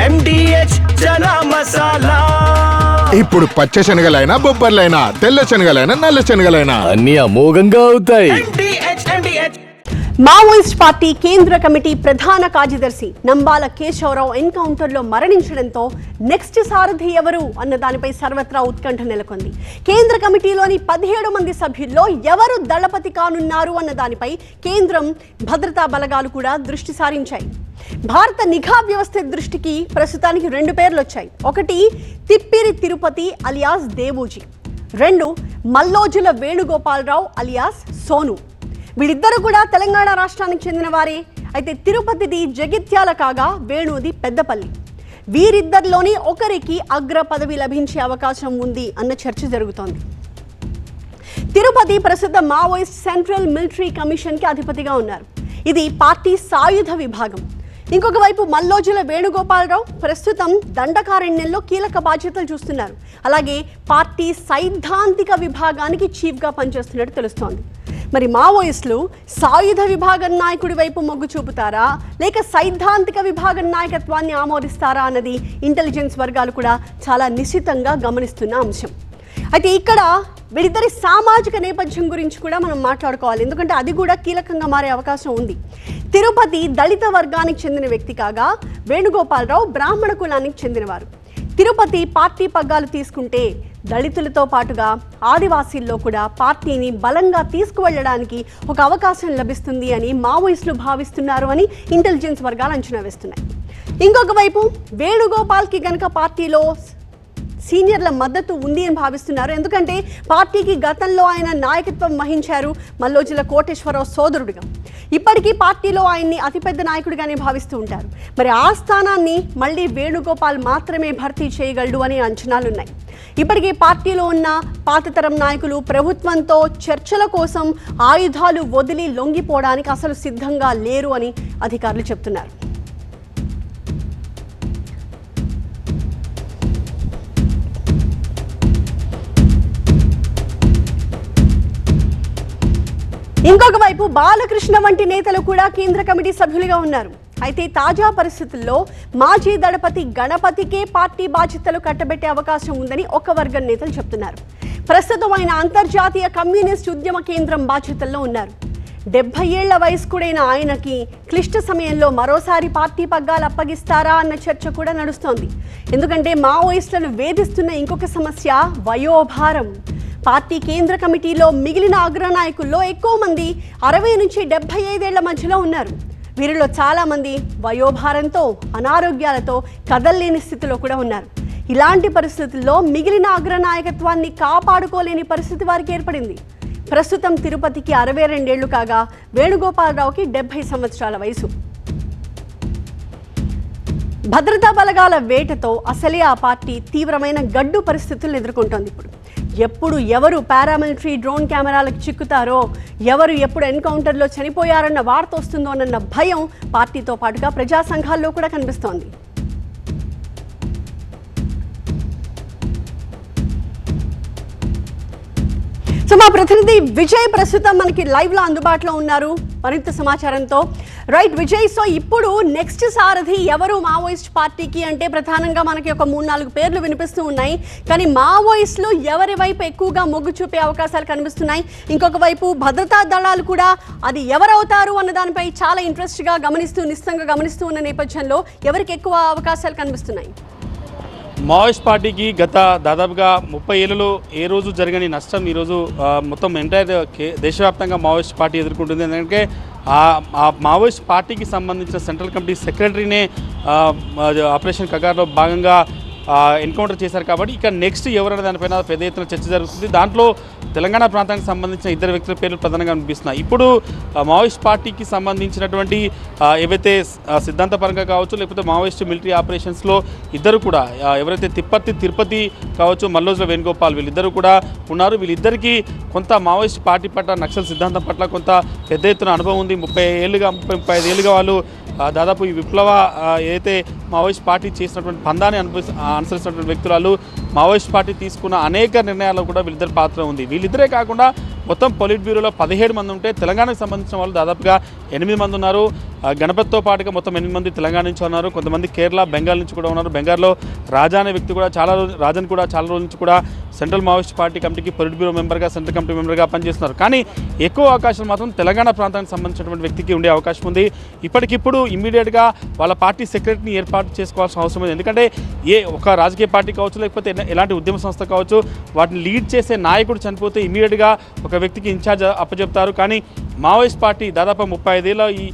MDH chana masala. ఇప్పుడు పచ్చ శనగలైనా బొబ్బర్లైనా తెల్ల శనగలైనా నల్ల శనగలైనా అన్ని అమోఘంగా అవుతాయి. MDH మావోయిస్ట్ పార్టీ కేంద్ర కమిటీ ప్రధాన కార్యదర్శి నంబాల కేశవరావు ఎన్కౌంటర్లో మరణించడంతో నెక్స్ట్ సారథి ఎవరు అన్న దానిపై సర్వత్రా ఉత్కంఠ నెలకొంది. కేంద్ర కమిటీలోని 17 మంది సభ్యుల్లో ఎవరు దళపతి కానున్నారు అన్న దానిపై కేంద్రం భద్రతా బలగాలు కూడా దృష్టి సారించాయి. భారత నిఘా వ్యవస్థ దృష్టికి ప్రస్తుతానికి 2 పేర్లు వచ్చాయి. ఒకటి తిప్పిరి తిరుపతి అలియాస్ దేవూజీ, 2 మల్లోజుల వేణుగోపాలరావు అలియాస్ సోను. వీళ్ళిద్దరూ కూడా తెలంగాణ రాష్ట్రానికి చెందిన వారే. అయితే తిరుపతిది జగిత్యాల కాగా వేణుది పెద్దపల్లి. వీరిద్దరిలోని ఒకరికి అగ్ర పదవి లభించే అవకాశం ఉంది అన్న చర్చ జరుగుతోంది. తిరుపతి ప్రస్తుత మావోయిస్ట్ సెంట్రల్ మిలిటరీ కమిషన్కి అధిపతిగా ఉన్నారు. ఇది పార్టీ సాయుధ విభాగం. ఇంకొక వైపు మల్లోజుల వేణుగోపాలరావు ప్రస్తుతం దండకారణ్యంలో కీలక బాధ్యతలు చూస్తున్నారు. అలాగే పార్టీ సైద్ధాంతిక విభాగానికి చీఫ్గా పనిచేస్తున్నట్టు తెలుస్తోంది. మరి మావోయిస్టులు సాయుధ విభాగం నాయకుడి వైపు మొగ్గు చూపుతారా లేక సైద్ధాంతిక విభాగం నాయకత్వాన్ని ఆమోదిస్తారా అన్నది ఇంటెలిజెన్స్ వర్గాలు కూడా చాలా నిశితంగా గమనిస్తున్న అంశం. అయితే ఇక్కడ వీరిద్దరి సామాజిక నేపథ్యం గురించి కూడా మనం మాట్లాడుకోవాలి, ఎందుకంటే అది కూడా కీలకంగా మారే అవకాశం ఉంది. తిరుపతి దళిత వర్గానికి చెందిన వ్యక్తి కాగా వేణుగోపాలరావు బ్రాహ్మణ కులానికి చెందినవారు. తిరుపతి పార్టీ పగ్గాలు తీసుకుంటే దళితులతో పాటుగా ఆదివాసీల్లో కూడా పార్టీని బలంగా తీసుకువెళ్ళడానికి ఒక అవకాశం లభిస్తుంది అని మావోయిస్టులు భావిస్తున్నారు అని ఇంటెలిజెన్స్ వర్గాలు అంచనా వేస్తున్నాయి. ఇంకొక వైపు వేణుగోపాల్కి గనక పార్టీలో సీనియర్ల మద్దతు ఉంది అని భావిస్తున్నారు. ఎందుకంటే పార్టీకి గతంలో ఆయన నాయకత్వం వహించారు మల్లోజుల కోటేశ్వరరావు సోదరుడిగా. ఇప్పటికీ పార్టీలో ఆయన్ని అతిపెద్ద నాయకుడిగానే భావిస్తూ ఉంటారు. మరి ఆ స్థానాన్ని మళ్ళీ వేణుగోపాల్ మాత్రమే భర్తీ చేయగలడు అనే అంచనాలున్నాయి. ఇప్పటికే పార్టీలో ఉన్న పాతతరం నాయకులు ప్రభుత్వంతో చర్చల కోసం ఆయుధాలు వదిలి లొంగిపోవడానికి అసలు సిద్ధంగా లేరు అని అధికారులు చెప్తున్నారు. ఇంకొక వైపు బాలకృష్ణ వంటి నేతలు కూడా కేంద్ర కమిటీ సభ్యులుగా ఉన్నారు. అయితే తాజా పరిస్థితుల్లో మాజీ దళపతి గణపతికే పార్టీ బాధ్యతలు కట్టబెట్టే అవకాశం ఉందని ఒక వర్గం నేతలు చెప్తున్నారు. ప్రస్తుతం ఆయన అంతర్జాతీయ కమ్యూనిస్ట్ ఉద్యమ కేంద్రం బాధ్యతల్లో ఉన్నారు. 70 ఏళ్ల వయస్కుడైన ఆయనకి క్లిష్ట సమయంలో మరోసారి పార్టీ పగ్గాలు అప్పగిస్తారా అన్న చర్చ కూడా నడుస్తోంది. ఎందుకంటే మావోయిస్టులను వేధిస్తున్న ఇంకొక సమస్య వయోభారం. పార్టీ కేంద్ర కమిటీలో మిగిలిన అగ్రనాయకుల్లో ఎక్కువ మంది 60 నుంచి 75 ఏళ్ల మధ్యలో ఉన్నారు. వీరిలో చాలామంది వయోభారంతో అనారోగ్యాలతో కదల్లేని స్థితిలో కూడా ఉన్నారు. ఇలాంటి పరిస్థితుల్లో మిగిలిన అగ్రనాయకత్వాన్ని కాపాడుకోలేని పరిస్థితి వారికి ఏర్పడింది. ప్రస్తుతం తిరుపతికి 62 ఏళ్లు కాగా వేణుగోపాలరావుకి 70 సంవత్సరాల వయసు. భద్రతా బలగాల వేటతో అసలే ఆ పార్టీ తీవ్రమైన గడ్డు పరిస్థితులను ఎదుర్కొంటోంది. ఎప్పుడు ఎవరు పారామిలిటరీ డ్రోన్ కెమెరాలకు చిక్కుతారో, ఎవరు ఎప్పుడు ఎన్కౌంటర్లో చనిపోయారన్న వార్త వస్తుందోనన్న భయం పార్టీతో పాటుగా ప్రజా సంఘాల్లో కూడా కనిపిస్తోంది. సో మా ప్రతినిధి విజయ్ ప్రస్తుతం మనకి లైవ్లో అందుబాటులో ఉన్నారు మరింత సమాచారంతో. రైట్ విజయ్, సో ఇప్పుడు నెక్స్ట్ సారథి ఎవరు మావోయిస్ట్ పార్టీకి అంటే ప్రధానంగా మనకి ఒక 3-4 పేర్లు వినిపిస్తూ ఉన్నాయి. కానీ మావోయిస్టులు ఎవరి వైపు ఎక్కువగా మొగ్గు చూపే అవకాశాలు కనిపిస్తున్నాయి. ఇంకొక వైపు భద్రతా దళాలు కూడా అది ఎవరవుతారు అన్న దానిపై చాలా ఇంట్రెస్ట్గా నిశ్చితంగా గమనిస్తూ ఉన్న నేపథ్యంలో ఎవరికి ఎక్కువ అవకాశాలు కనిపిస్తున్నాయి? మావోయిస్ట్ పార్టీకి గత దాదాపుగా 30 ఏళ్లలో ఏ రోజు జరగని నష్టం ఈరోజు మొత్తం ఎంటైర్ దేశవ్యాప్తంగా మావోయిస్ట్ పార్టీ ఎదుర్కొంటుంది. ఎందుకంటే ఆ మావోయిస్ట్ పార్టీకి సంబంధించిన సెంట్రల్ కమిటీ సెక్రటరీనే ఆపరేషన్ కగార్లో భాగంగా ఎన్కౌంటర్ చేశారు. కాబట్టి ఇక నెక్స్ట్ ఎవరైనా దానిపైన పెద్ద ఎత్తున చర్చ జరుగుతుంది. దాంట్లో తెలంగాణ ప్రాంతానికి సంబంధించిన 2 వ్యక్తుల పేర్లు ప్రధానంగా అనిపిస్తున్నాయి. ఇప్పుడు మావోయిస్ట్ పార్టీకి సంబంధించినటువంటి ఏవైతే సిద్ధాంతపరంగా కావచ్చు లేకపోతే మావోయిస్ట్ మిలిటరీ ఆపరేషన్స్లో ఇద్దరు కూడా ఎవరైతే తిరుపతి కావచ్చు మల్లోజుల వేణుగోపాల్ వీళ్ళిద్దరూ కూడా ఉన్నారు. వీళ్ళిద్దరికీ కొంత మావోయిస్ట్ పార్టీ పట్ల నక్సల్ సిద్ధాంతం పట్ల కొంత పెద్ద ఎత్తున అనుభవం ఉంది. 35 ఏళ్ళుగా వాళ్ళు దాదాపు ఈ విప్లవ ఏదైతే మావోయిస్ట్ పార్టీ చేసినటువంటి పందాన్ని అనుసరిస్తున్నటువంటి వ్యక్తులు మావోయిస్ట్ పార్టీ తీసుకున్న అనేక నిర్ణయాల్లో కూడా వీళ్ళిద్దరి పాత్ర ఉంది. వీళ్ళిద్దరే కాకుండా మొత్తం పొలిట్ బ్యూరోలో 17 మంది ఉంటే తెలంగాణకు సంబంధించిన వాళ్ళు దాదాపుగా 8 మంది ఉన్నారు. గణపతితో పాటుగా మొత్తం 8 మంది తెలంగాణ నుంచి ఉన్నారు, కొంతమంది కేరళ, బెంగాల్ నుంచి కూడా ఉన్నారు. బెంగాల్లో రాజా అనే వ్యక్తి కూడా చాలా రోజుల నుంచి కూడా సెంట్రల్ మావోయిస్ట్ పార్టీ కమిటీకి పొలిట్ బ్యూరో మెంబర్గా, సెంట్రల్ కమిటీ మెంబర్గా పనిచేస్తున్నారు. కానీ ఎక్కువ అవకాశాలు మాత్రం తెలంగాణ ప్రాంతానికి సంబంధించినటువంటి వ్యక్తికి ఉండే అవకాశం ఉంది. ఇప్పటికిప్పుడు ఇమ్మీడియట్గా వాళ్ళ పార్టీ సెక్రటరీని ఏర్పాటు చేసుకోవాల్సిన అవసరం ఉంది. ఎందుకంటే ఒక రాజకీయ పార్టీ కావచ్చు, లేకపోతే ఎలాంటి ఉద్యమ సంస్థ కావచ్చు, వాటిని లీడ్ చేసే నాయకుడు చనిపోతే ఇమ్మీడియట్గా ఒక వ్యక్తికి ఇన్ఛార్జ్ అప్పచెప్తారు. కానీ మావోయిస్ట్ పార్టీ దాదాపు 35 ఏళ్ళ ఈ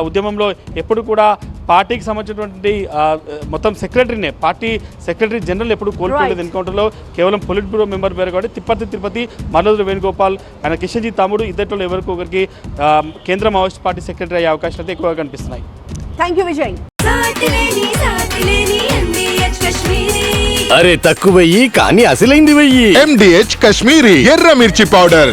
ఉద్యమంలో ఎప్పుడు కూడా పార్టీకి సంబంధించినటువంటి మొత్తం సెక్రటరీనే, పార్టీ సెక్రటరీ జనరల్ ఎప్పుడు కోల్పోలేదు ఎన్కౌంటర్లో. కేవలం పొలిట్ బ్యూరో మెంబర్ పేరు కాబట్టి తిరుపతి మల్లోజు వేణుగోపాల్, ఆయన కిషన్జీ తమ్ముడు, ఇద్దరిలో ఎవరికి ఒకరికి కేంద్ర మావోయిస్ట్ పార్టీ సెక్రటరీ అయ్యే అవకాశాలు అయితే ఎక్కువగా కనిపిస్తున్నాయి. Thank you Vijay. అరే తక్కువయ్యి కానీ అసలైంది వెయ్యి. MDH కాశ్మీరీ ఎర్ర మిర్చి పౌడర్.